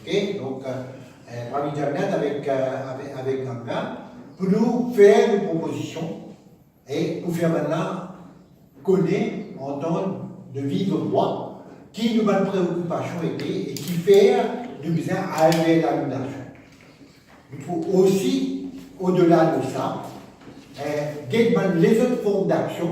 Ok, donc, Rami Jamnat avec Ganga, pour nous faire une proposition et pour faire maintenant connaître, entendre, de vivre droit, qui nous a préoccupation était et qui fait du besoin avec l'annulation. Il faut aussi, au-delà de ça, les autres formes d'action,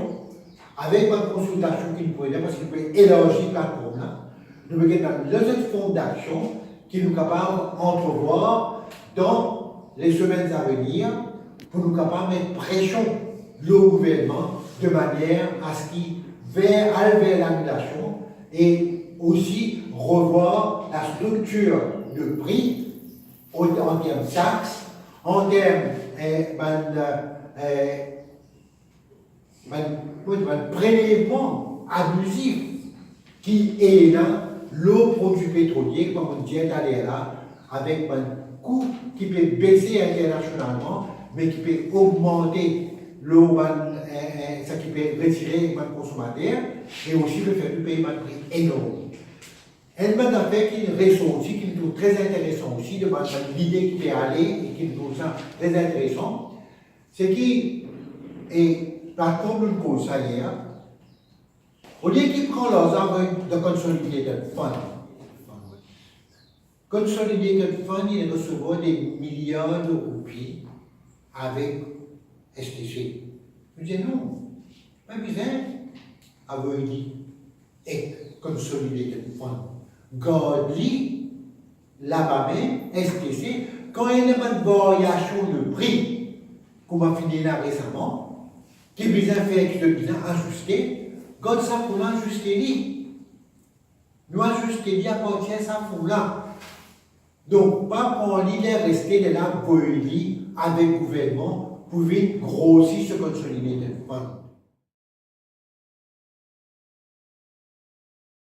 avec ma consultation qui nous pourrait dire, parce qu'il peut élargir la forme là, nous avons les autres formes d'action qui nous capables d'entrevoir dans les semaines à venir pour nous capables de mettre pression le gouvernement de manière à ce qu'il aille vers l'annulation et aussi revoir la structure de prix en termes de taxes, en termes de prélèvement abusif qui est là, le produit pétrolier, comme on dit, d'aller là, avec un coût qui peut baisser internationalement, mais qui peut augmenter ça qui peut retirer le consommateur, et aussi le faire du paiement de prix énorme. Elle m'a fait qu'il ressort aussi, qu'il trouve très intéressant aussi, de l'idée qui peut aller et qu'il trouve ça très intéressant, c'est qu'il est par contre une cause, ça y est, au lieu qu'il prend leurs armes de Consolidated Fund, Consolidated Fund, il recevra des milliards de roupies avec STC. Je dis non, pas besoin, avait dit, et Consolidated Fund. Garde-lui, là-bas même, STC, quand il y a une variation de prix, comme on a fini là récemment, qui est besoin de faire, qui est besoin d'ajuster, God ça pour l'ajuster lui. Nous ajuster lui appartient ça pour là. Donc, pas pour l'idée rester de là pour lui avec le gouvernement pour venir grossir ce consolider.